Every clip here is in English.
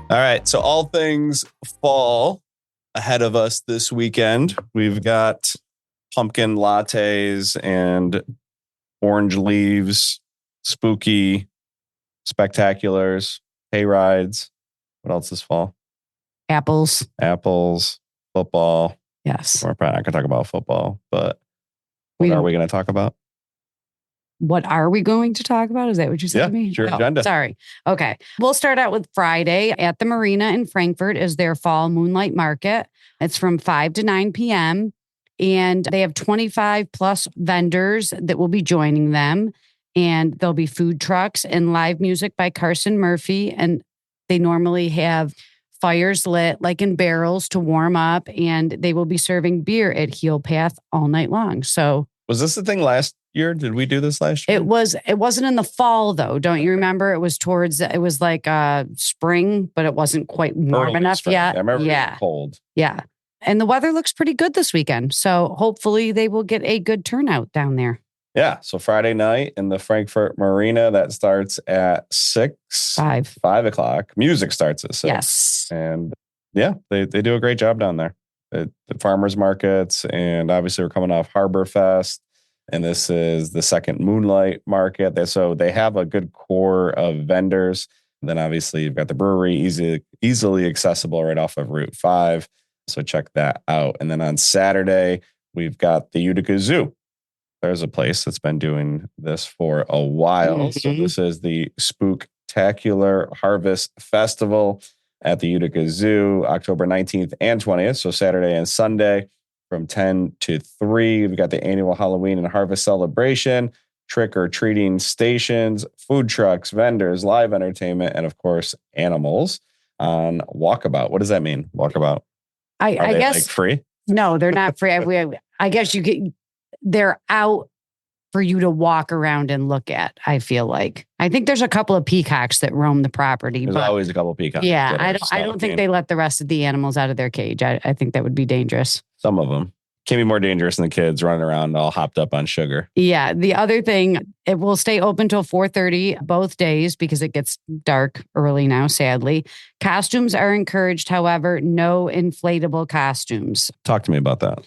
All right. So all things fall ahead of us this weekend. We've got pumpkin lattes and orange leaves, spooky spectaculars, hay rides. What else this fall? Apples, football. Yes. We're probably not going to talk about football, but what are we going to talk about? What are we going to talk about? Is that what you said to me? Your agenda. Sorry. Okay. We'll start out with Friday at the Marina in Frankfort is their fall Moonlight market. It's from 5 to 9 p.m. And they have 25 plus vendors that will be joining them. And there'll be food trucks and live music by Carson Murphy. And they normally have fires lit like in barrels to warm up. And they will be serving beer at Heel Path all night long. So was this the thing last year? Did we do this last year? It wasn't in the fall though. Don't you remember? It was like spring, but it wasn't quite warm enough yet. I remember it was cold. Yeah. And the weather looks pretty good this weekend. So hopefully they will get a good turnout down there. Yeah. So Friday night in the Frankfort Marina, that starts at 5 o'clock. Music starts at 6. Yes. And yeah, they do a great job down there. The farmers markets, and obviously we're coming off Harbor Fest, and this is the second Moonlight market. So they have a good core of vendors. And then obviously you've got the brewery, easily accessible right off of Route 5. So check that out. And then on Saturday, we've got the Utica Zoo. There's a place that's been doing this for a while. Mm-hmm. So this is the Spooktacular Harvest Festival at the Utica Zoo, October 19th and 20th. So Saturday and Sunday from 10 to 3. We've got the annual Halloween and Harvest celebration, trick-or-treating stations, food trucks, vendors, live entertainment, and of course, animals on Walkabout. What does that mean, Walkabout? I guess like free? No, they're not free. I guess they're out for you to walk around and look at, I feel like. I think there's a couple of peacocks that roam the property. There's always a couple of peacocks. Yeah, I don't think they let the rest of the animals out of their cage. I think that would be dangerous. Some of them can be more dangerous than the kids running around all hopped up on sugar. Yeah. The other thing, it will stay open till 4:30 both days because it gets dark early now, sadly. Costumes are encouraged. However, no inflatable costumes. Talk to me about that.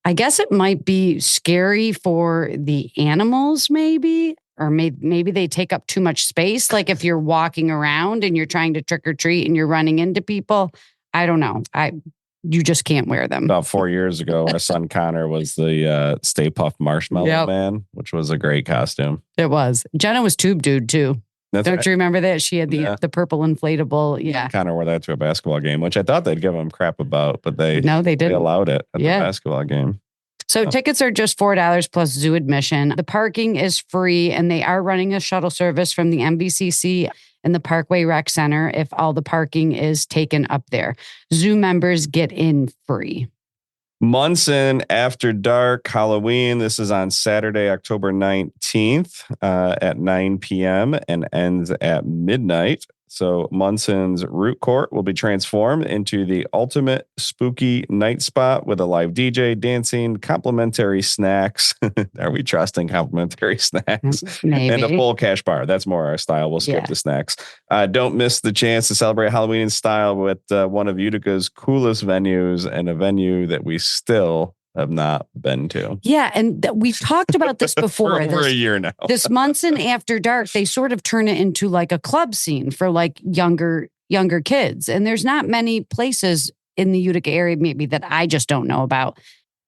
I guess it might be scary for the animals, maybe, or maybe they take up too much space. Like if you're walking around and you're trying to trick or treat and you're running into people, I don't know. You just can't wear them. About 4 years ago, our son Connor was the Stay Puft Marshmallow Man, which was a great costume. It was. Jenna was Tube Dude too. Don't you remember that? She had the purple inflatable. Yeah. Connor wore that to a basketball game, which I thought they'd give him crap about, but they didn't. They allowed it at the basketball game. So tickets are just $4 plus zoo admission. The parking is free, and they are running a shuttle service from the MVCC and the Parkway Rec Center if all the parking is taken up there. Zoo members get in free. Munson After Dark Halloween. This is on Saturday, October 19th at 9 p.m. and ends at midnight. So Munson's Root Court will be transformed into the ultimate spooky night spot with a live DJ, dancing, complimentary snacks. Are we trusting complimentary snacks? Maybe. And a full cash bar. That's more our style. We'll skip the snacks. Don't miss the chance to celebrate Halloween in style with one of Utica's coolest venues and a venue that we still have not been to. Yeah, and we've talked about this before. For over a year now. This Munson After Dark, they sort of turn it into like a club scene for like younger kids. And there's not many places in the Utica area maybe that I just don't know about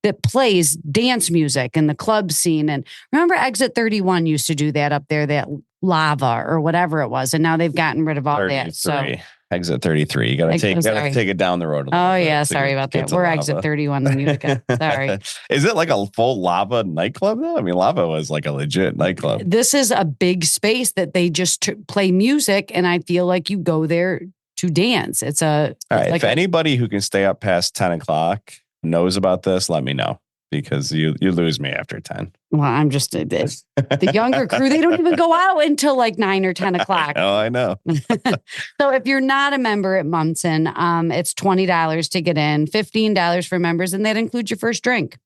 that plays dance music in the club scene. And remember Exit 31 used to do that up there, that lava or whatever it was. And now they've gotten rid of all 33. that. So Exit 33. You got to take it down the road. Oh yeah, sorry about that. We're Exit 31 in Utica. Sorry. Is it like a full lava nightclub though? I mean, lava was like a legit nightclub. This is a big space that they just play music, and I feel like you go there to dance. It's all right. If anybody who can stay up past 10 o'clock knows about this, let me know. Because you lose me after 10. Well, I'm just the younger crew. They don't even go out until like 9 or 10 o'clock. Oh, I know. So if you're not a member at Munson, it's $20 to get in, $15 for members, and that includes your first drink.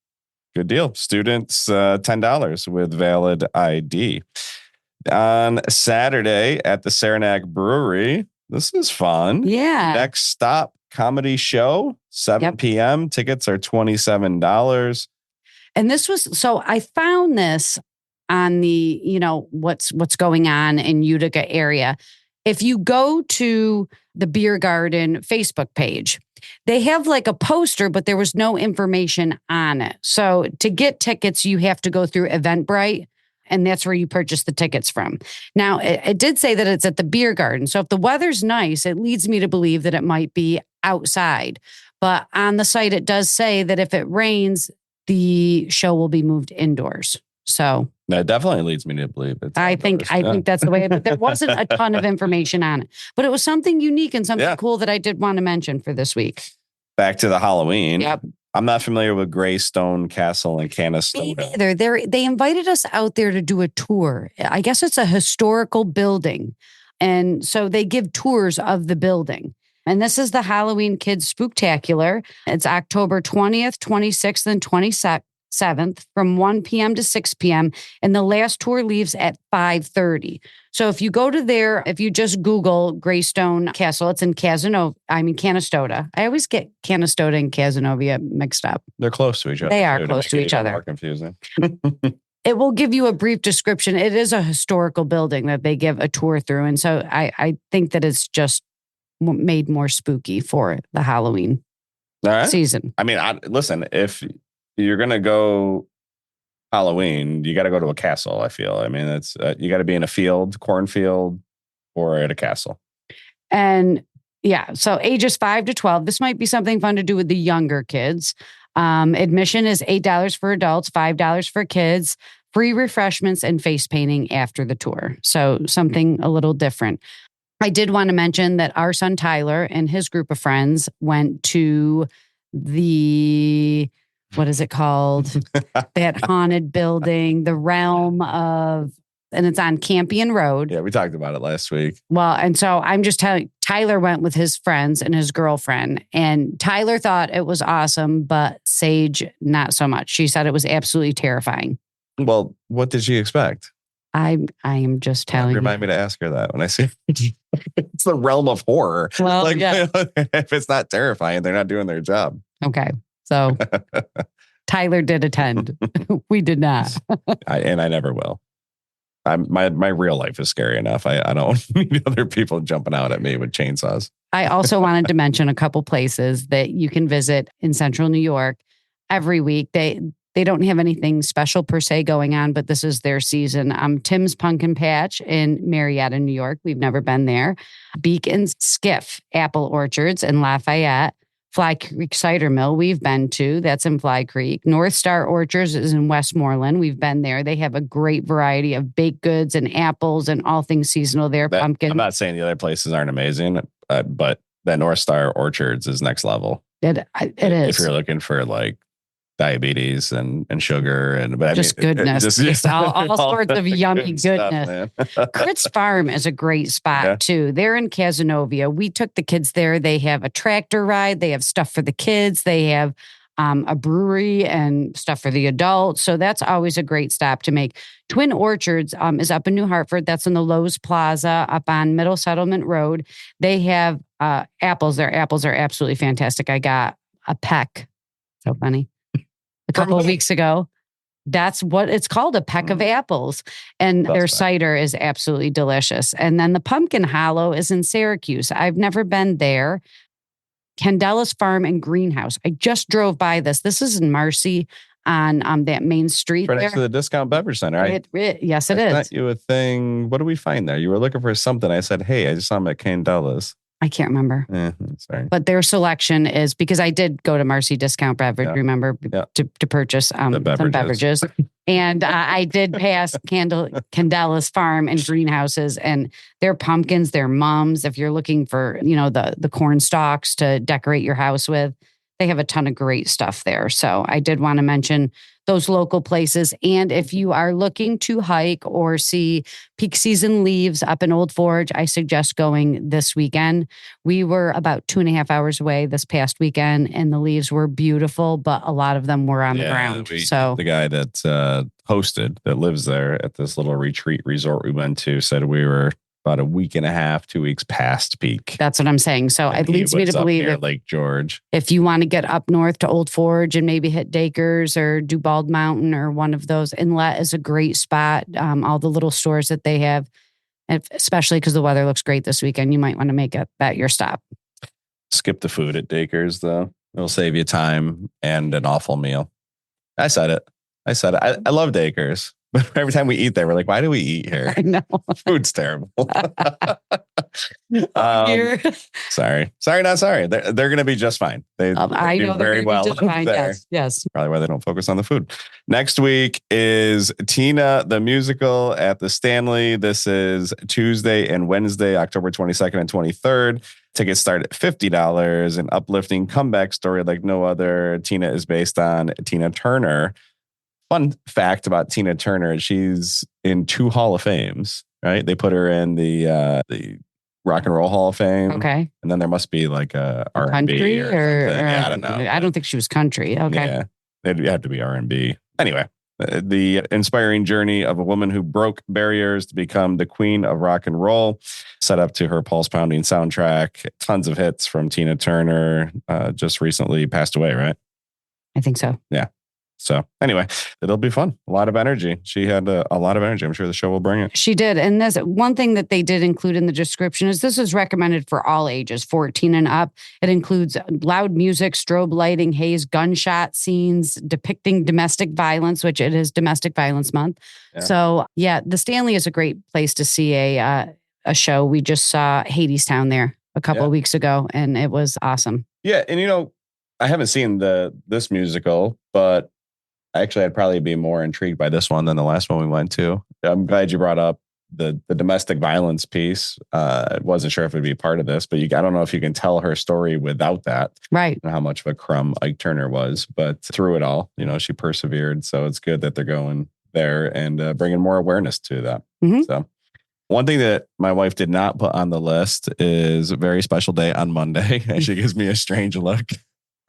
Good deal. Students, $10 with valid ID. On Saturday at the Saranac Brewery, This is fun. Yeah. Next stop, comedy show, 7 p.m. Tickets are $27. And this was, so I found this on the, what's going on in Utica area. If you go to the Beer Garden Facebook page, they have like a poster, but there was no information on it. So to get tickets, you have to go through Eventbrite, and that's where you purchase the tickets from. Now, it did say that it's at the Beer Garden. So if the weather's nice, it leads me to believe that it might be outside. But on the site, it does say that if it rains, the show will be moved indoors. So that definitely leads me to believe it. I think that's the way. But there wasn't a ton of information on it. But it was something unique and something cool that I did want to mention for this week. Back to the Halloween. Yep. I'm not familiar with Greystone Castle and Candella. Me neither. They invited us out there to do a tour. I guess it's a historical building. And so they give tours of the building. And this is the Halloween Kids Spooktacular. It's October 20th, 26th, and 27th from 1 p.m. to 6 p.m. And the last tour leaves at 5:30. So if you go to there, if you just Google Greystone Castle, it's in Canastota. I always get Canastota and Casanova mixed up. They're close to each other. They are close to each other. More confusing. It will give you a brief description. It is a historical building that they give a tour through. And so I think that it's just made more spooky for the Halloween season. I mean, listen, if you're going to go Halloween, you got to go to a castle, I feel. I mean, it's you got to be in a cornfield, or at a castle. And so ages 5 to 12, this might be something fun to do with the younger kids. Admission is $8 for adults, $5 for kids, free refreshments and face painting after the tour. So something a little different. I did want to mention that our son Tyler and his group of friends went to the, what is it called? That haunted building, the realm of, and it's on Campion Road. Yeah, we talked about it last week. Well, and so I'm just telling, Tyler went with his friends and his girlfriend, and Tyler thought it was awesome, but Sage, not so much. She said it was absolutely terrifying. Well, what did she expect? I am just telling you. Remind me to ask her that when I see it's the realm of horror. Well, if it's not terrifying, they're not doing their job. Okay. So Tyler did attend. We did not. I never will. My real life is scary enough. I don't need other people jumping out at me with chainsaws. I also wanted to mention a couple places that you can visit in Central New York every week. They don't have anything special per se going on, but this is their season. Tim's Pumpkin Patch in Marietta, New York. We've never been there. Beak Skiff Apple Orchards in Lafayette. Fly Creek Cider Mill we've been to. That's in Fly Creek. North Star Orchards is in Westmoreland. We've been there. They have a great variety of baked goods and apples and all things seasonal there. Pumpkin. I'm not saying the other places aren't amazing, but that North Star Orchards is next level. It is. If you're looking for like diabetes and sugar goodness, just all sorts of yummy goodness. Critz Farm is a great spot too. They're in Casanova. We took the kids there. They have a tractor ride. They have stuff for the kids. They have a brewery and stuff for the adults. So that's always a great stop to make. Twin Orchards is up in New Hartford. That's in the Lowe's Plaza up on Middle Settlement Road. They have apples. Their apples are absolutely fantastic. I got a peck. So funny. A couple of weeks ago. That's what it's called, a peck of apples. And their cider is absolutely delicious. And then the Pumpkin Hollow is in Syracuse. I've never been there. Candella's Farm and Greenhouse. I just drove by this. This is in Marcy on that main street. Right next to the Discount Beverage Center. Yes, it is. Sent you a thing. What do we find there? You were looking for something. I said, hey, I just saw them at Candella's. I can't remember. Sorry. But their selection is, because I did go to Marcy Discount Beverage, remember, to purchase some beverages. And I did pass Candella's Farm and Greenhouses, and their pumpkins, their mums, if you're looking for, the corn stalks to decorate your house with, they have a ton of great stuff there. So I did want to mention those local places. And if you are looking to hike or see peak season leaves up in Old Forge, I suggest going this weekend. We were about 2.5 hours away this past weekend, and the leaves were beautiful, but a lot of them were on the ground. So the guy that hosted, that lives there at this little retreat resort we went to, said we were about a week and a half, 2 weeks past peak. That's what I'm saying. So it leads me to believe Lake George. If you want to get up north to Old Forge and maybe hit Dacres or do Bald Mountain or one of those, Inlet is a great spot. All the little stores that they have, especially because the weather looks great this weekend, you might want to make that your stop. Skip the food at Dacres, though. It'll save you time and an awful meal. I said it. I love Dacres. But every time we eat there, we're like, why do we eat here? I know. Food's terrible. Sorry, not sorry. They're going to be just fine. They I do know very well just fine. there. Yes. Probably why they don't focus on the food. Next week is Tina the Musical at the Stanley. This is Tuesday and Wednesday, October 22nd and 23rd. Tickets start at $50. An uplifting comeback story like no other. Tina is based on Tina Turner. Fun fact about Tina Turner, she's in 2 Hall of Fames, right? They put her in the Rock and Roll Hall of Fame. Okay. And then there must be like a R&B country or yeah, I don't know. I don't think she was country. Okay. Yeah, it'd have to be R&B. Anyway, the inspiring journey of a woman who broke barriers to become the queen of rock and roll, set up to her pulse-pounding soundtrack. Tons of hits from Tina Turner. Just recently passed away, right? I think so. Yeah. So anyway, it'll be fun. A lot of energy. She had a lot of energy. I'm sure the show will bring it. She did. And there's one thing that they did include in the description is this is recommended for all ages, 14 and up. It includes loud music, strobe lighting, haze, gunshot scenes depicting domestic violence, which it is Domestic Violence Month. Yeah. So yeah, the Stanley is a great place to see a show. We just saw Hadestown there a couple of weeks ago, and it was awesome. Yeah. And I haven't seen this musical, but actually, I'd probably be more intrigued by this one than the last one we went to. I'm glad you brought up the domestic violence piece. I wasn't sure if it'd be part of this, but I don't know if you can tell her story without that. Right. And how much of a crumb Ike Turner was. But through it all, she persevered. So it's good that they're going there and bringing more awareness to that. Mm-hmm. So one thing that my wife did not put on the list is a very special day on Monday. And she gives me a strange look.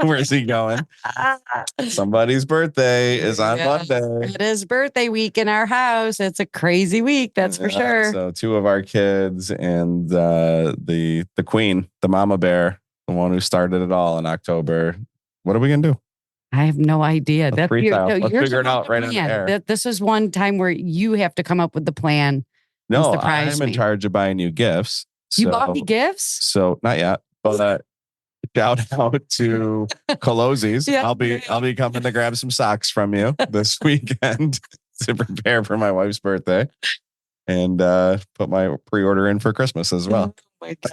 Where's he going? Somebody's birthday is on Monday. It is birthday week in our house. It's a crazy week, that's for sure. So 2 of our kids and the queen, the mama bear, the one who started it all in October. What are we going to do? I have no idea. Let's figure it out right on air. This is one time where you have to come up with the plan. No, I'm in charge of buying new gifts. You bought me gifts? So not yet, but shout out to Colosi's. Yeah. I'll be coming to grab some socks from you this weekend to prepare for my wife's birthday and put my pre-order in for Christmas as well. Oh my God.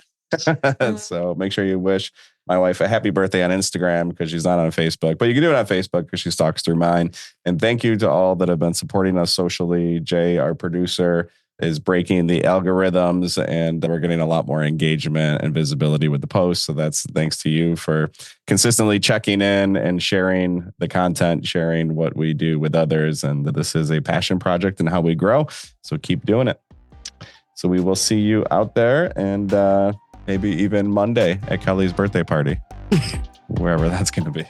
So make sure you wish my wife a happy birthday on Instagram because she's not on Facebook, but you can do it on Facebook because she stalks through mine. And thank you to all that have been supporting us socially. Jay, our producer, is breaking the algorithms and we're getting a lot more engagement and visibility with the posts. So that's thanks to you for consistently checking in and sharing the content, sharing what we do with others. And this is a passion project and how we grow. So keep doing it. So we will see you out there and maybe even Monday at Kelly's birthday party, wherever that's going to be.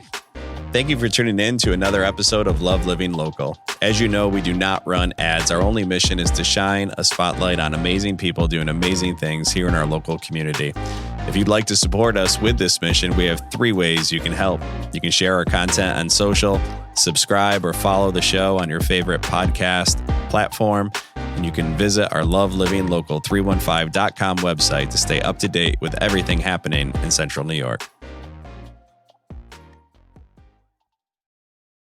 Thank you for tuning in to another episode of Love Living Local. As you know, we do not run ads. Our only mission is to shine a spotlight on amazing people doing amazing things here in our local community. If you'd like to support us with this mission, we have 3 ways you can help. You can share our content on social, subscribe or follow the show on your favorite podcast platform, and you can visit our lovelivinglocal315.com website to stay up to date with everything happening in Central New York.